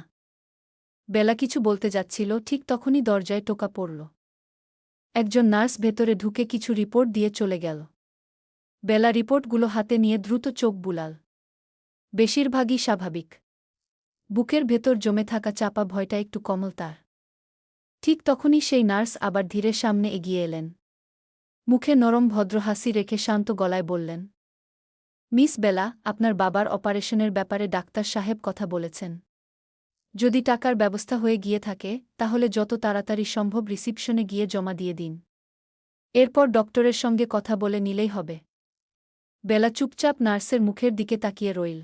বেলা কিছু বলতে যাচ্ছিল, ঠিক তখনই দরজায় টোকা পড়ল। একজন নার্স ভেতরে ঢুকে কিছু রিপোর্ট দিয়ে চলে গেল। বেলা রিপোর্টগুলো হাতে নিয়ে দ্রুত চোখ বুলাল। বেশিরভাগই স্বাভাবিক। বুকের ভেতর জমে থাকা চাপা ভয়টা একটু কমল তার। ঠিক তখনই সেই নার্স আবার ধীরে সামনে এগিয়ে এলেন। মুখে নরম ভদ্র হাসি রেখে শান্ত গলায় বললেন, মিস বেলা, আপনার বাবার অপারেশনের ব্যাপারে ডাক্তার সাহেব কথা বলেছেন। যদি টাকার ব্যবস্থা হয়ে গিয়ে থাকে তাহলে যত তাড়াতাড়ি সম্ভব রিসিপশনে গিয়ে জমা দিয়ে দিন। এরপর ডক্টরের সঙ্গে কথা বলে নিলেই হবে। বেলা চুপচাপ নার্সের মুখের দিকে তাকিয়ে রইল।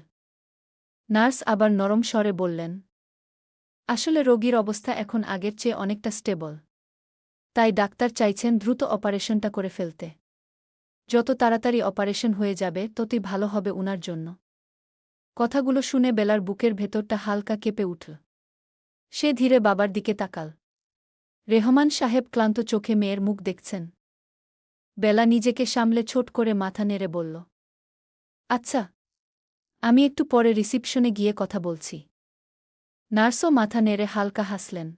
নার্স আবার নরম স্বরে বললেন, আসলে রোগীর অবস্থা এখন আগের চেয়ে অনেকটা স্টেবল। তাই ডাক্তার চাইছেন দ্রুত অপারেশনটা করে ফেলতে। যত তাড়াতাড়ি অপারেশন হয়ে যাবে ততই ভালো হবে উনার জন্য। কথাগুলো শুনে বেলার বুকের ভেতরটা হালকা কেঁপে উঠল। সে ধীরে বাবার দিকে তাকাল। রেহমান সাহেব ক্লান্ত চোখে মেয়ের মুখ দেখছেন। বেলা নিজেকে সামলে ছোট করে মাথা নেড়ে বলল, আচ্ছা, আমি একটু পরে রিসিপশনে গিয়ে কথা বলছি। নার্সও মাথা নেড়ে হালকা হাসলেন।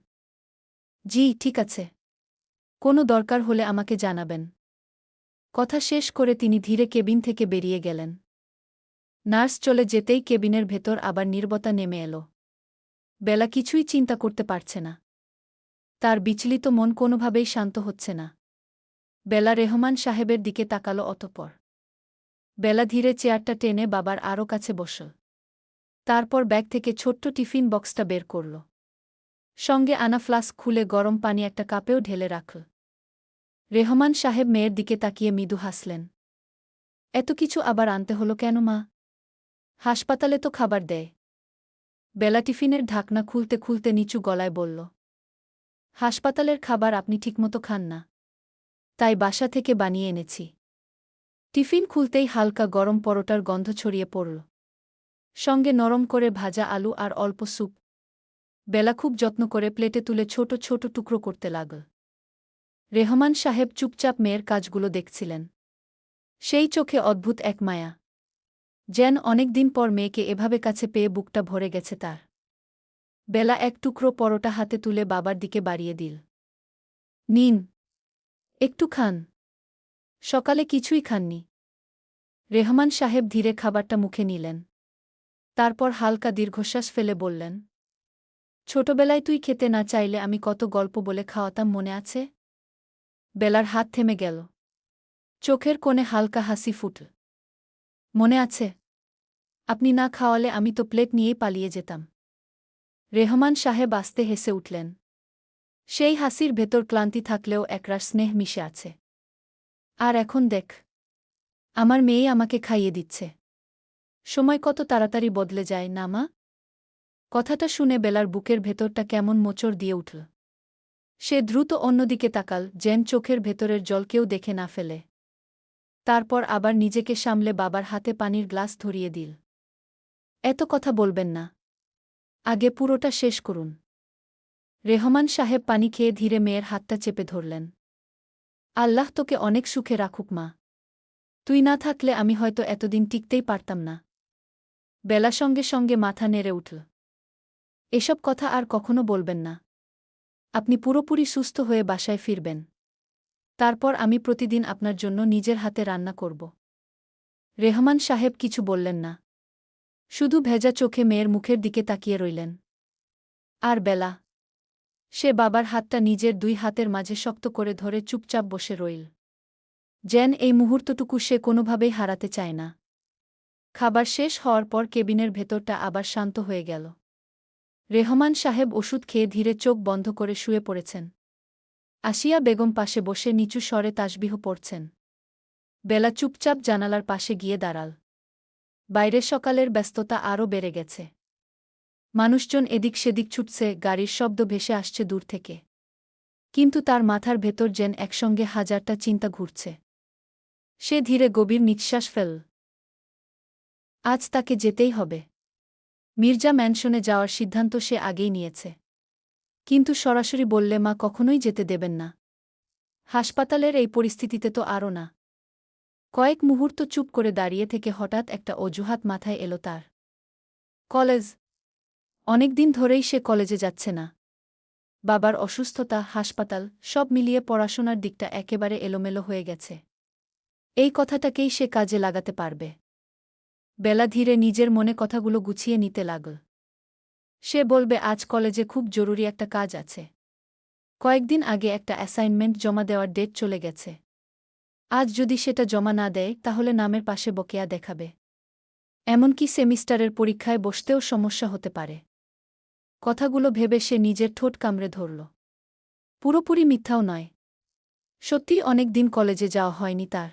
জি ঠিক আছে, কোনো দরকার হলে আমাকে জানাবেন। কথা শেষ করে তিনি ধীরে কেবিন থেকে বেরিয়ে গেলেন। নার্স চলে যেতেই কেবিনের ভেতর আবার নীরবতা নেমে এল। বেলা কিছুই চিন্তা করতে পারছে না। তার বিচলিত মন কোনোভাবেই শান্ত হচ্ছে না। বেলা রেহমান সাহেবের দিকে তাকালো অতঃপর। বেলা ধীরে চেয়ারটা টেনে বাবার আরও কাছে বসল। তারপর ব্যাগ থেকে ছোট্ট টিফিন বক্সটা বের করল। সঙ্গে আনা ফ্লাস্ক খুলে গরম পানি একটা কাপেও ঢেলে রাখল। রেহমান সাহেব মেয়ের দিকে তাকিয়ে মৃদু হাসলেন। এত কিছু আবার আনতে হলো কেন মা? হাসপাতালে তো খাবার দেয়। বেলা টিফিনের ঢাকনা খুলতে খুলতে নিচু গলায় বলল, হাসপাতালের খাবার আপনি ঠিকমতো খান না, তাই বাসা থেকে বানিয়ে এনেছি। টিফিন খুলতেই হালকা গরম পরোটার গন্ধ ছড়িয়ে পড়ল। সঙ্গে নরম করে ভাজা আলু আর অল্প স্যুপ। বেলা খুব যত্ন করে প্লেটে তুলে ছোট ছোট টুকরো করতে লাগল। রেহমান সাহেব চুপচাপ মেয়ের কাজগুলো দেখছিলেন। সেই চোখে অদ্ভুত এক মায়া। যেন অনেকদিন পর মেয়েকে এভাবে কাছে পেয়ে বুকটা ভরে গেছে তার। বেলা এক টুকরো পরোটা হাতে তুলে বাবার দিকে বাড়িয়ে দিল। নিন, একটু খান। সকালে কিছুই খাননি। রেহমান সাহেব ধীরে খাবারটা মুখে নিলেন। তারপর হালকা দীর্ঘশ্বাস ফেলে বললেন, ছোটবেলায় তুই খেতে না চাইলে আমি কত গল্প বলে খাওয়াতাম মনে আছে? বেলার হাত থেমে গেল। চোখের কোণে হালকা হাসি ফুটল। মনে আছে? আপনি না খাওয়ালে আমি তো প্লেট নিয়েই পালিয়ে যেতাম। রেহমান সাহেব আস্তে হেসে উঠলেন। সেই হাসির ভেতর ক্লান্তি থাকলেও একরাশ স্নেহ মিশে আছে। আর এখন দেখ, আমার মেয়েই আমাকে খাইয়ে দিচ্ছে। সময় কত তাড়াতাড়ি বদলে যায় না মা? কথাটা শুনে বেলার বুকের ভেতরটা কেমন মোচড় দিয়ে উঠল। সে দ্রুত অন্যদিকে তাকাল, যেন চোখের ভেতরের জল কেউ দেখে না ফেলে। তারপর আবার নিজেকে সামলে বাবার হাতে পানির গ্লাস ধরিয়ে দিল। এত কথা বলবেন না, আগে পুরোটা শেষ করুন। রেহমান সাহেব পানি খেয়ে ধীরে মেয়ের হাতটা চেপে ধরলেন। আল্লাহ তোকে অনেক সুখে রাখুক মা। তুই না থাকলে আমি হয়তো এতদিন টিকতেই পারতাম না। বেলা সঙ্গে সঙ্গে মাথা নেড়ে উঠল। এসব কথা আর কখনো বলবেন না। আপনি পুরোপুরি সুস্থ হয়ে বাসায় ফিরবেন। তারপর আমি প্রতিদিন আপনার জন্য নিজের হাতে রান্না করব। রেহমান সাহেব কিছু বললেন না। শুধু ভেজা চোখে মেয়ের মুখের দিকে তাকিয়ে রইলেন। আর বেলা, সে বাবার হাতটা নিজের দুই হাতের মাঝে শক্ত করে ধরে চুপচাপ বসে রইল। যেন এই মুহূর্তটুকু সে কোনোভাবেই হারাতে চায় না। খাবার শেষ হওয়ার পর কেবিনের ভেতরটা আবার শান্ত হয়ে গেল। রেহমান সাহেব ওষুধ খেয়ে ধীরে চোখ বন্ধ করে শুয়ে পড়েছেন। আসিয়া বেগম পাশে বসে নিচু স্বরে তাসবিহ পড়ছেন। বেলা চুপচাপ জানালার পাশে গিয়ে দাঁড়াল। বাইরে সকালের ব্যস্ততা আরও বেড়ে গেছে। মানুষজন এদিক সেদিক ছুটছে, গাড়ির শব্দ ভেসে আসছে দূর থেকে। কিন্তু তার মাথার ভেতর যেন একসঙ্গে হাজারটা চিন্তা ঘুরছে। সে ধীরে গভীর নিঃশ্বাস ফেলল। আজ তাকে যেতেই হবে। মির্জা ম্যানশনে যাওয়ার সিদ্ধান্ত সে আগেই নিয়েছে। কিন্তু সরাসরি বললে মা কখনোই যেতে দেবেন না। হাসপাতালের এই পরিস্থিতিতে তো আরও না। কয়েক মুহূর্ত চুপ করে দাঁড়িয়ে থেকে হঠাৎ একটা অজুহাত মাথায় এলো তার। কলেজ। অনেকদিন ধরেই সে কলেজে যাচ্ছে না। বাবার অসুস্থতা, হাসপাতাল, সব মিলিয়ে পড়াশোনার দিকটা একেবারে এলোমেলো হয়ে গেছে। এই কথাটাকেই সে কাজে লাগাতে পারবে। বেলা ধীরে নিজের মনে কথাগুলো গুছিয়ে নিতে লাগল। সে বলবে আজ কলেজে খুব জরুরি একটা কাজ আছে। কয়েকদিন আগে একটা অ্যাসাইনমেন্ট জমা দেওয়ার ডেট চলে গেছে। আজ যদি সেটা জমা না দেয় তাহলে নামের পাশে বকেয়া দেখাবে। এমনকি সেমিস্টারের পরীক্ষায় বসতেও সমস্যা হতে পারে। কথাগুলো ভেবে সে নিজের ঠোঁট কামড়ে ধরল। পুরোপুরি মিথ্যাও নয়। সত্যি অনেক দিন কলেজে যাওয়া হয়নি তার।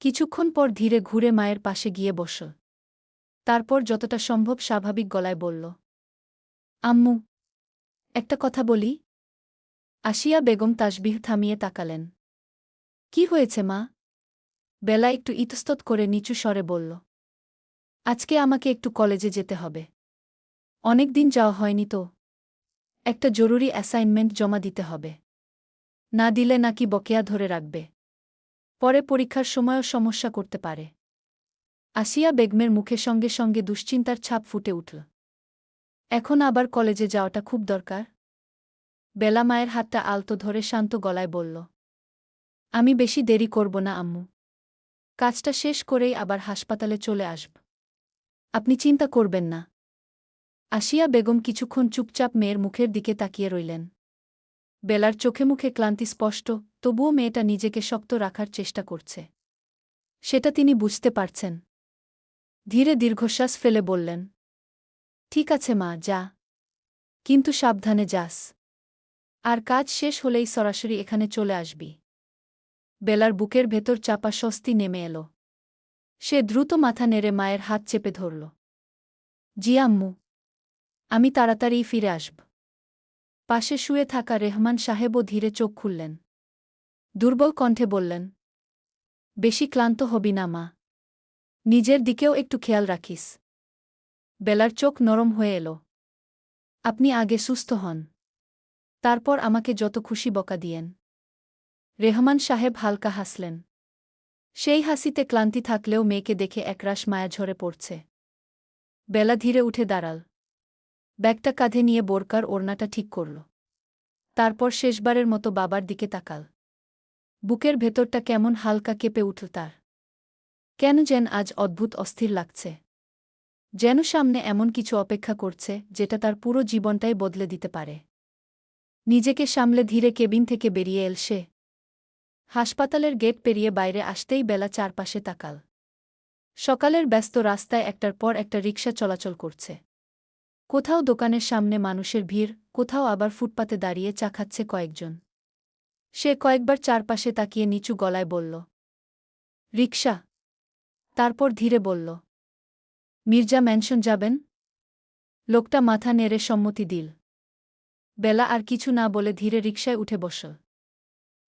কিছুক্ষণ পর ধীরে ঘুরে মায়ের পাশে গিয়ে বসল। তারপর যতটা সম্ভব স্বাভাবিক গলায় বলল, আম্মু, একটা কথা বলি? আসিয়া বেগম তাসবিহ থামিয়ে তাকালেন। কি হয়েছে মা? বেলা একটু ইতস্তত করে নিচু স্বরে বলল, আজকে আমাকে একটু কলেজে যেতে হবে। অনেক দিন যাওয়া হয়নি তো। একটা জরুরি অ্যাসাইনমেন্ট জমা দিতে হবে। না দিলে নাকি বকেয়া ধরে রাখবে। পরে পরীক্ষার সময়ও সমস্যা করতে পারে। আসিয়া বেগমের মুখে সঙ্গে সঙ্গে দুশ্চিন্তার ছাপ ফুটে উঠল। এখন আবার কলেজে যাওয়াটা খুব দরকার? বেলা মায়ের হাতটা আলতো ধরে শান্ত গলায় বলল, আমি বেশি দেরি করব না আম্মু। কাজটা শেষ করেই আবার হাসপাতালে চলে আসব। আপনি চিন্তা করবেন না। আসিয়া বেগম কিছুক্ষণ চুপচাপ মেয়ের মুখের দিকে তাকিয়ে রইলেন। বেলার চোখে মুখে ক্লান্তি স্পষ্ট, তবুও মেয়েটা নিজেকে শক্ত রাখার চেষ্টা করছে। সেটা তিনি বুঝতে পারছেন। ধীরে দীর্ঘশ্বাস ফেলে বললেন, ঠিক আছে মা, যা। কিন্তু সাবধানে যাস। আর কাজ শেষ হলেই সরাসরি এখানে চলে আসবি। বেলার বুকের ভেতর চাপা স্বস্তি নেমে এলো। সে দ্রুত মাথা নেড়ে মায়ের হাত চেপে ধরল। জি আম্মু, আমি তাড়াতাড়িই ফিরে আসব। পাশে শুয়ে থাকা রেহমান সাহেবও ধীরে চোখ খুললেন। দুর্বল কণ্ঠে বললেন, বেশি ক্লান্ত হবি না মা। নিজের দিকেও একটু খেয়াল রাখিস। বেলার চোখ নরম হয়ে এলো। আপনি আগে সুস্থ হন। তারপর আমাকে যত খুশি বকা দিয়েন। রেহমান সাহেব হালকা হাসলেন। সেই হাসিতে ক্লান্তি থাকলেও মেয়েকে দেখে একরাশ মায়া ঝরে পড়ছে। বেলা ধীরে উঠে দাঁড়াল। ব্যাগটা কাঁধে নিয়ে বোরকার ওড়নাটা ঠিক করল। তারপর শেষবারের মতো বাবার দিকে তাকাল। বুকের ভেতরটা কেমন হালকা কেঁপে উঠল তার। কেন যেন আজ অদ্ভুত অস্থির লাগছে। যেন সামনে এমন কিছু অপেক্ষা করছে যেটা তার পুরো জীবনটাই বদলে দিতে পারে। নিজেকে সামলে ধীরে কেবিন থেকে বেরিয়ে এল সে। হাসপাতালের গেট পেরিয়ে বাইরে আসতেই বেলা চারপাশে তাকাল। সকালের ব্যস্ত রাস্তায় একটার পর একটা রিকশা চলাচল করছে। কোথাও দোকানের সামনে মানুষের ভিড়, কোথাও আবার ফুটপাতে দাঁড়িয়ে চা খাচ্ছে কয়েকজন। সে কয়েকবার চারপাশে তাকিয়ে নিচু গলায় বলল, রিকশা। তারপর ধীরে বলল, মির্জা ম্যানশন যাবেন? লোকটা মাথা নেড়ে সম্মতি দিল। বেলা আর কিছু না বলে ধীরে রিকশায় উঠে বসল।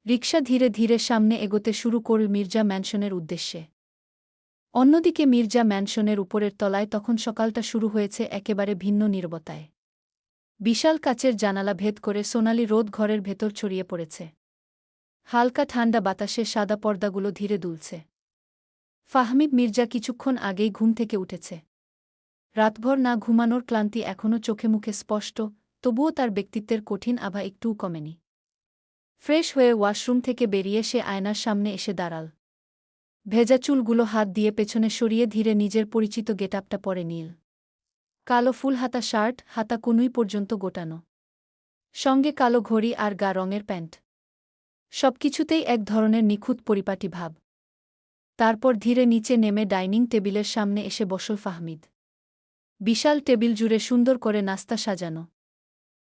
রিকশা ধীরে ধীরে সামনে এগোতে শুরু করল মির্জা ম্যানশনের উদ্দেশ্যে। অন্যদিকে মির্জা ম্যানশনের উপরের তলায় তখন সকালটা শুরু হয়েছে একেবারে ভিন্ন নীরবতায়। বিশাল কাচের জানালা ভেদ করে সোনালি রোদ ঘরের ভেতর ছড়িয়ে পড়েছে। হালকা ঠান্ডা বাতাসে সাদা পর্দাগুলো ধীরে দুলছে। ফাহমিদ মির্জা কিছুক্ষণ আগেই ঘুম থেকে উঠেছে। রাতভর না ঘুমানোর ক্লান্তি এখনও চোখে মুখে স্পষ্ট, তবুও তার ব্যক্তিত্বের কঠিন আভা একটুও কমেনি। ফ্রেশ হয়ে ওয়াশরুম থেকে বেরিয়ে সে আয়নার সামনে এসে দাঁড়াল। ভেজা চুলগুলো হাত দিয়ে পেছনে সরিয়ে ধীরে নিজের পরিচিত গেটআপটা পরে নিল। কালো ফুলহাতা শার্ট, হাতা কনুই পর্যন্ত গোটানো। সঙ্গে কালো ঘড়ি আর গা রঙের প্যান্ট। সবকিছুতেই এক ধরনের নিখুঁত পরিপাটি ভাব। তারপর ধীরে নিচে নেমে ডাইনিং টেবিলের সামনে এসে বসল ফাহমিদ। বিশাল টেবিল জুড়ে সুন্দর করে নাস্তা সাজানো।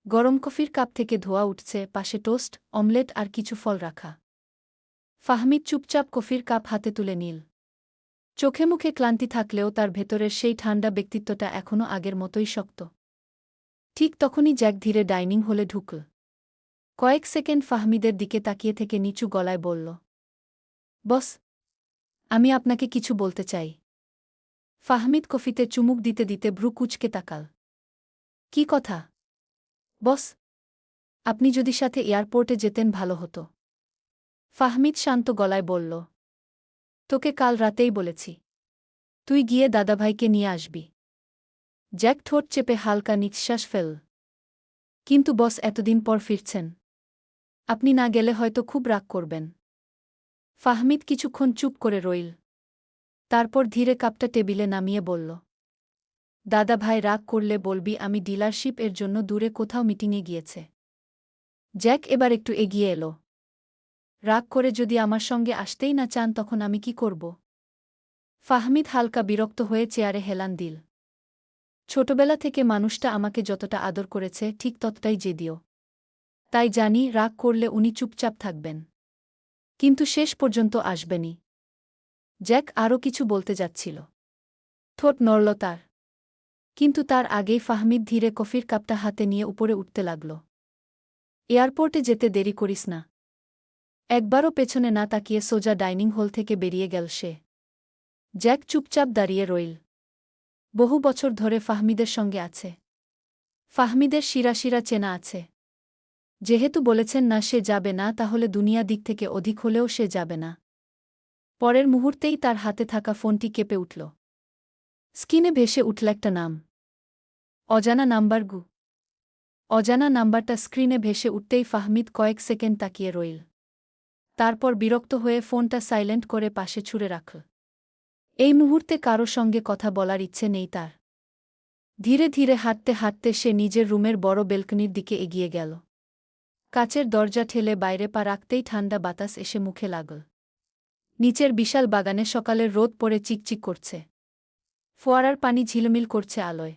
গরম কফির কাপ থেকে ধোয়া উঠছে, পাশে টোস্ট, অমলেট আর কিছু ফল রাখা। ফাহমিদ চুপচাপ কফির কাপ হাতে তুলে নিল। চোখে মুখে ক্লান্তি থাকলেও তার ভেতরের সেই ঠান্ডা ব্যক্তিত্বটা এখনও আগের মতোই শক্ত। ঠিক তখনই জ্যাক ধীরে ডাইনিং হলে ঢুকল। কয়েক সেকেন্ড ফাহমিদের দিকে তাকিয়ে থেকে নিচু গলায় বলল, বস, আমি আপনাকে কিছু বলতে চাই। ফাহমিদ কফিতে চুমুক দিতে দিতে ভ্রু কুঁচকে তাকাল। কি কথা? বস, আপনি যদি সাথে এয়ারপোর্টে যেতেন ভালো হতো। ফাহমিদ শান্ত গলায় বলল, তোকে কাল রাতেই বলেছি, তুই গিয়ে দাদাভাইকে নিয়ে আসবি। জ্যাক ঠোঁট চেপে হালকা নিঃশ্বাস ফেল। কিন্তু বস এতদিন পর ফিরছেন, আপনি না গেলে হয়তো খুব রাগ করবেন। ফাহমিদ কিছুক্ষণ চুপ করে রইল। তারপর ধীরে কাপটা টেবিলে নামিয়ে বলল, দাদাভাই রাগ করলে বলবি আমি ডিলারশিপ এর জন্য দূরে কোথাও মিটিংয়ে গিয়েছে। জ্যাক এবার একটু এগিয়ে এলো। রাগ করে যদি আমার সঙ্গে আসতেই না চান তখন আমি কি করব? ফাহমিদ হালকা বিরক্ত হয়ে চেয়ারে হেলান দিল। ছোটবেলা থেকে মানুষটা আমাকে যতটা আদর করেছে ঠিক ততটাই জেদিও। তাই জানি রাগ করলে উনি চুপচাপ থাকবেন, কিন্তু শেষ পর্যন্ত আসবেনই। জ্যাক আরও কিছু বলতে যাচ্ছিল, ঠোঁট নড়ল তার। কিন্তু তার আগেই ফাহমিদ ধীরে কফির কাপটা হাতে নিয়ে উপরে উঠতে লাগল। এয়ারপোর্টে যেতে দেরি করিস না। একবারও পেছনে না তাকিয়ে সোজা ডাইনিং হল থেকে বেরিয়ে গেল সে। জ্যাক চুপচাপ দাঁড়িয়ে রইল। বহু বছর ধরে ফাহমিদের সঙ্গে আছে। ফাহমিদের শিরা শিরা চেনা আছে। যেহেতু বলেছেন না সে যাবে না, তাহলে দুনিয়া দিক থেকে অধিক হলেও সে যাবে না। পরের মুহূর্তেই তার হাতে থাকা ফোনটি কেঁপে উঠল। স্ক্রিনে ভেসে উঠল একটা নাম। অজানা নাম্বার গু। অজানা নাম্বারটা স্ক্রিনে ভেসে উঠতেই ফাহমিদ কয়েক সেকেন্ড তাকিয়ে রইল। তারপর বিরক্ত হয়ে ফোনটা সাইলেন্ট করে পাশে ছুঁড়ে রাখল। এই মুহূর্তে কারো সঙ্গে কথা বলার ইচ্ছে নেই তার। ধীরে ধীরে হাঁটতে হাঁটতে সে নিজের রুমের বড় বেলকনির দিকে এগিয়ে গেল। কাচের দরজা ঠেলে বাইরে পা রাখতেই ঠান্ডা বাতাস এসে মুখে লাগল। নিচের বিশাল বাগানে সকালের রোদ পড়ে চিকচিক করছে। ফোয়ারার পানি ঝিলমিল করছে আলোয়।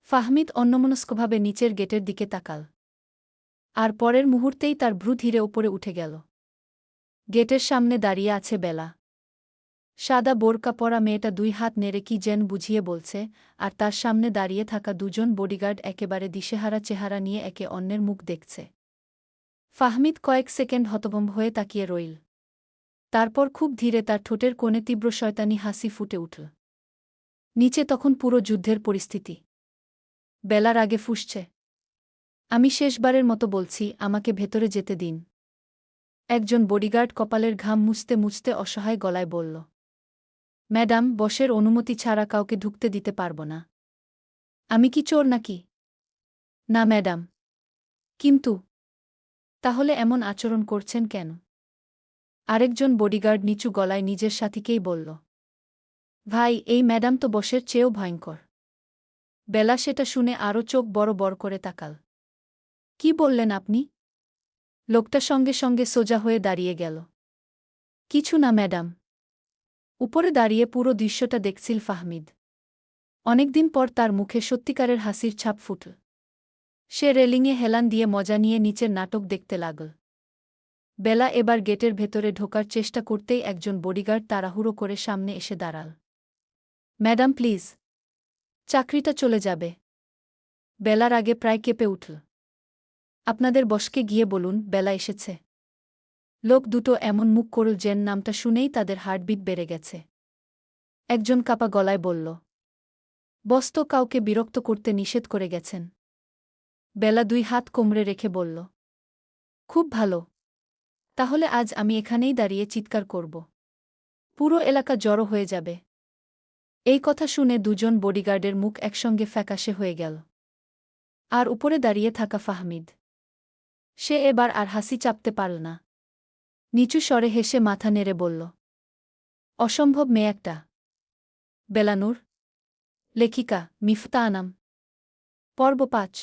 ফাহমিদ অন্যমনস্কভাবে নিচের গেটের দিকে তাকাল। আর পরের মুহূর্তেই তার ভ্রু ধীরে ওপরে উঠে গেল। গেটের সামনে দাঁড়িয়ে আছে বেলা। সাদা বোরকা পরা মেয়েটা দুই হাত নেড়ে কি যেন বুঝিয়ে বলছে, আর তার সামনে দাঁড়িয়ে থাকা দুজন বডিগার্ড একেবারে দিশেহারা চেহারা নিয়ে একে অন্যের মুখ দেখছে। ফাহমিদ কয়েক সেকেন্ড হতভম্ব হয়ে তাকিয়ে রইল। তারপর খুব ধীরে তার ঠোঁটের কোণে তীব্র শয়তানি হাসি ফুটে উঠল। নিচে তখন পুরো যুদ্ধের পরিস্থিতি। বেলার আগে ফুঁসছে, আমি শেষবারের মতো বলছি, আমাকে ভেতরে যেতে দিন। একজন বডিগার্ড কপালের ঘাম মুছতে মুছতে অসহায় গলায় বলল, ম্যাডাম, বসের অনুমতি ছাড়া কাউকে ঢুকতে দিতে পারব না। আমি কি চোর নাকি? না ম্যাডাম। কিন্তু তাহলে এমন আচরণ করছেন কেন? আরেকজন বডিগার্ড নিচু গলায় নিজের সাথীকেই বলল, ভাই, এই ম্যাডাম তো বসের চেয়েও ভয়ঙ্কর। বেলা সেটা শুনে আরও চোখ বড় বড় করে তাকাল। কি বললেন আপনি? লোকটা সঙ্গে সঙ্গে সোজা হয়ে দাঁড়িয়ে গেল। কিছু না ম্যাডাম। উপরে দাঁড়িয়ে পুরো দৃশ্যটা দেখছিল ফাহমিদ। অনেকদিন পর তার মুখে সত্যিকারের হাসির ছাপ ফুটল। সে রেলিংয়ে হেলান দিয়ে মজা নিয়ে নিচের নাটক দেখতে লাগল। বেলা এবার গেটের ভেতরে ঢোকার চেষ্টা করতেই একজন বডিগার্ড তাড়াহুড়ো করে সামনে এসে দাঁড়াল। Madam please. চাকরিটা চলে যাবে। বেলার আগে প্রায় কেঁপে উঠল। আপনাদের বসকে গিয়ে বলুন বেলা এসেছে। লোক দুটো এমন মুখ করল যেন নামটা শুনেই তাদের হার্টবিট বেড়ে গেছে। একজন কাপা গলায় বলল, বস তো কাউকে বিরক্ত করতে নিষেধ করে গেছেন। বেলা 2 হাত কোমরে রেখে বলল, খুব ভালো। তাহলে আজ আমি এখানেই দাঁড়িয়ে চিৎকার করব। পুরো এলাকা জড়ো হয়ে যাবে। এই কথা শুনে দুজন বডিগার্ডের মুখ একসঙ্গে ফ্যাকাশে হয়ে গেল। আর উপরে দাঁড়িয়ে থাকা ফাহমিদ, সে এবার আর হাসি চাপতে পারল না। নিচু স্বরে হেসে মাথা নেড়ে বলল, অসম্ভব মেয়ে একটা। বেলানুর, লেখিকা মিফতা আনাম। পর্ব 5।